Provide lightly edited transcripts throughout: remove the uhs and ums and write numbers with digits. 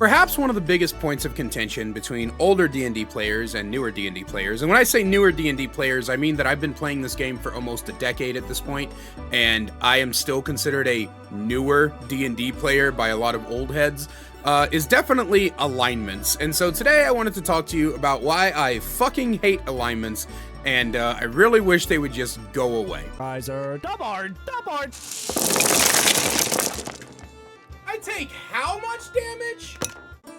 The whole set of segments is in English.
Perhaps one of the biggest points of contention between older D&D players and newer D&D players, and when I say newer D&D players, I mean that I've been playing this game for almost a decade at this point, and I am still considered a newer D&D player by a lot of old heads, is definitely alignments. And so today I wanted to talk to you about why I fucking hate alignments, and I really wish they would just go away. Riser, double. I take how much damage?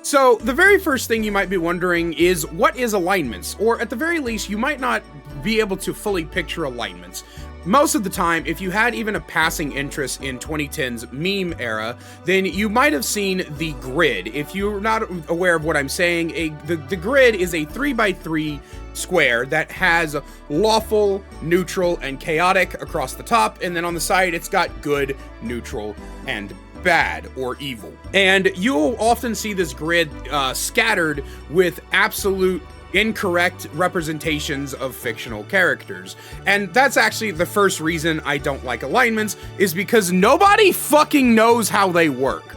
So, the very first thing you might be wondering is, what is alignments? Or at the very least, you might not be able to fully picture alignments. Most of the time, if you had even a passing interest in 2010's meme era, then you might have seen the grid. If you're not aware of what I'm saying, the grid is a 3x3 square that has lawful, neutral, and chaotic across the top, and then on the side it's got good, neutral, and bad or evil. And you'll often see this grid scattered with absolute incorrect representations of fictional characters. And that's actually the first reason I don't like alignments, is because nobody fucking knows how they work.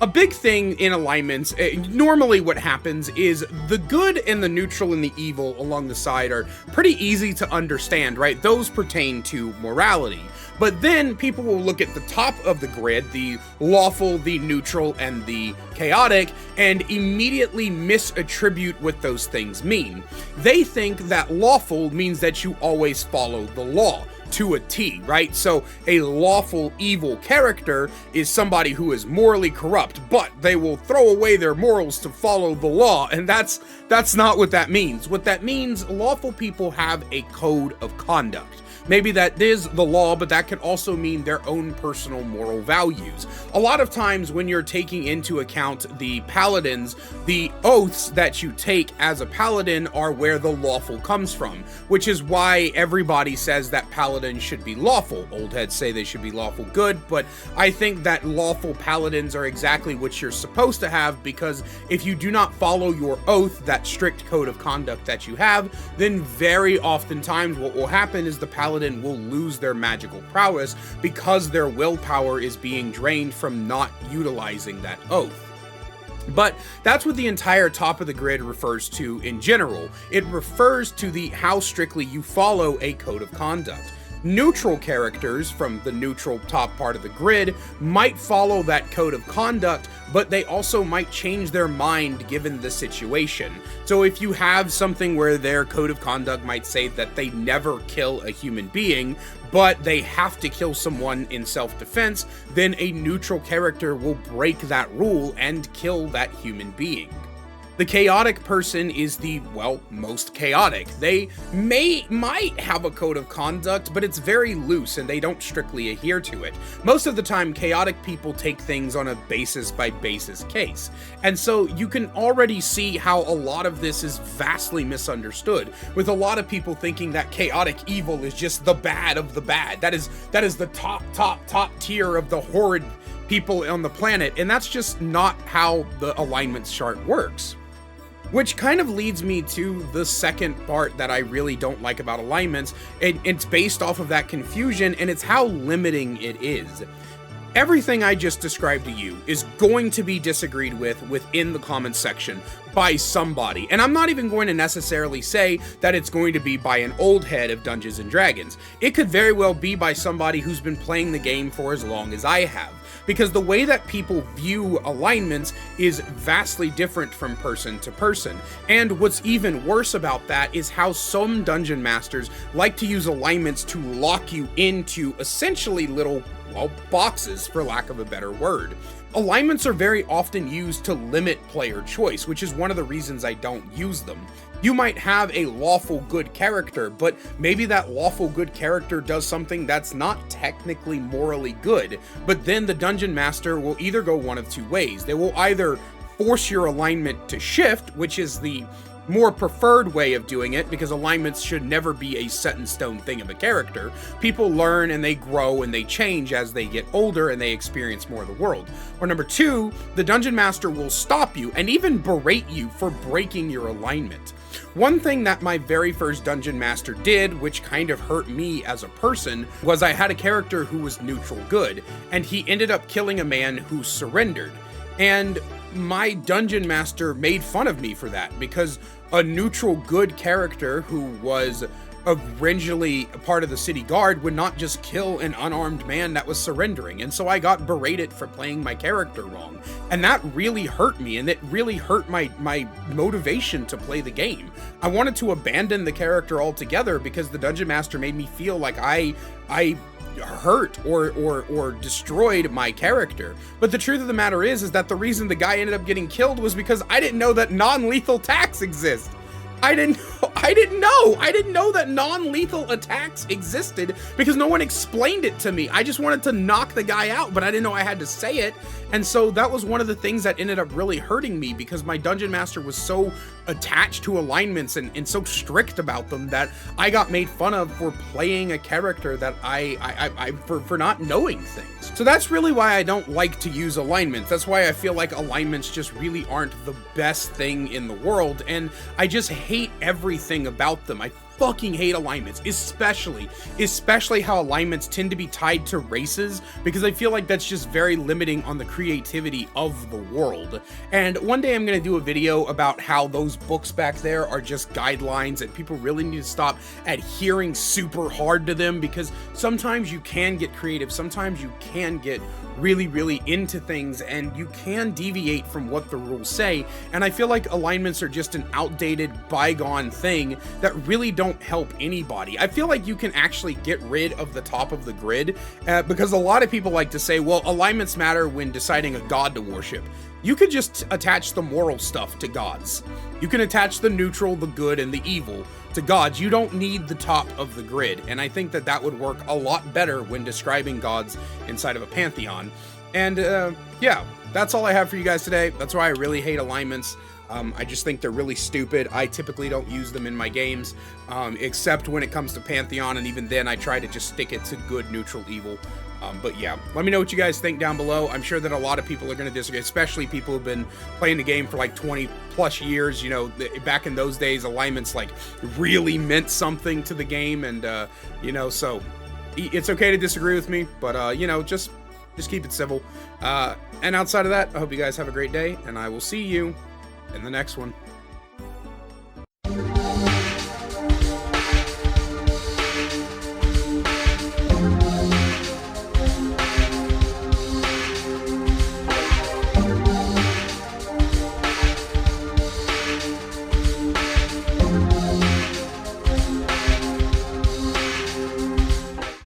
A big thing in alignments, normally what happens is the good and the neutral and the evil along the side are pretty easy to understand, right? Those pertain to morality. But then people will look at the top of the grid, the lawful, the neutral, and the chaotic, and immediately misattribute what those things mean. They think that lawful means that you always follow the law to a T, right? So a lawful evil character is somebody who is morally corrupt, but they will throw away their morals to follow the law, and that's not what that means. What that means, lawful people have a code of conduct. Maybe that is the law, but that can also mean their own personal moral values. A lot of times when you're taking into account the paladins, the oaths that you take as a paladin are where the lawful comes from, which is why everybody says that paladins should be lawful. Old heads say they should be lawful good, but I think that lawful paladins are exactly what you're supposed to have, because if you do not follow your oath, that strict code of conduct that you have, then very oftentimes what will happen is the paladin will lose their magical prowess because their willpower is being drained from not utilizing that oath. But that's what the entire top of the grid refers to in general. It refers to how strictly you follow a code of conduct. Neutral characters from the neutral top part of the grid might follow that code of conduct, but they also might change their mind given the situation. So if you have something where their code of conduct might say that they never kill a human being, but they have to kill someone in self-defense, then a neutral character will break that rule and kill that human being. The chaotic person is the, well, most chaotic. They might have a code of conduct, but it's very loose and they don't strictly adhere to it. Most of the time, chaotic people take things on a basis by basis case. And so you can already see how a lot of this is vastly misunderstood, with a lot of people thinking that chaotic evil is just the bad of the bad. That is the top tier of the horrid people on the planet, and that's just not how the alignments chart works. Which kind of leads me to the second part that I really don't like about alignments. It's based off of that confusion, and it's how limiting it is. Everything I just described to you is going to be disagreed with within the comments section by somebody. And I'm not even going to necessarily say that it's going to be by an old head of Dungeons & Dragons. It could very well be by somebody who's been playing the game for as long as I have. Because the way that people view alignments is vastly different from person to person. And what's even worse about that is how some dungeon masters like to use alignments to lock you into essentially little, well, boxes, for lack of a better word. Alignments are very often used to limit player choice, which is one of the reasons I don't use them. You might have a lawful good character, but maybe that lawful good character does something that's not technically morally good, but then the dungeon master will either go one of two ways. They will either force your alignment to shift, which is the more preferred way of doing it, because alignments should never be a set in stone thing of a character. People learn and they grow and they change as they get older and they experience more of the world. Or number two, the dungeon master will stop you and even berate you for breaking your alignment. One thing that my very first dungeon master did, which kind of hurt me as a person, was I had a character who was neutral good, and he ended up killing a man who surrendered. And my dungeon master made fun of me for that, because a neutral good character who was originally a part of the city guard would not just kill an unarmed man that was surrendering. And so I got berated for playing my character wrong. And that really hurt me, and it really hurt my motivation to play the game. I wanted to abandon the character altogether because the dungeon master made me feel like I hurt or destroyed my character. But the truth of the matter is that the reason the guy ended up getting killed was because I didn't know that non-lethal attacks exist. I didn't know that non-lethal attacks existed because no one explained it to me. I just wanted to knock the guy out, but I didn't know I had to say it. And so that was one of the things that ended up really hurting me, because my dungeon master was so attached to alignments and so strict about them that I got made fun of for playing a character that for not knowing things. So that's really why I don't like to use alignments. That's why I feel like alignments just really aren't the best thing in the world, and I just hate everything about them. I fucking hate alignments, especially how alignments tend to be tied to races, because I feel like that's just very limiting on the creativity of the world. And one day I'm going to do a video about how those books back there are just guidelines and people really need to stop adhering super hard to them, because sometimes you can get creative, sometimes you can get really into things, and you can deviate from what the rules say. And I feel like alignments are just an outdated, bygone thing that really don't help anybody. I feel like you can actually get rid of the top of the grid, because a lot of people like to say, well, alignments matter when deciding a god to worship. You could just attach the moral stuff to gods. You can attach the neutral, the good, and the evil to gods. You don't need the top of the grid, and I think that that would work a lot better when describing gods inside of a pantheon. And yeah, that's all I have for you guys today. That's why I really hate alignments. I just think they're really stupid. I typically don't use them in my games, except when it comes to Pantheon, and even then I try to just stick it to good, neutral, evil. But yeah, let me know what you guys think down below. I'm sure that a lot of people are going to disagree, especially people who've been playing the game for like 20 plus years. You know, back in those days, alignments like really meant something to the game, and you know, so it's okay to disagree with me, but you know, just keep it civil. And outside of that, I hope you guys have a great day, and I will see you in the next one.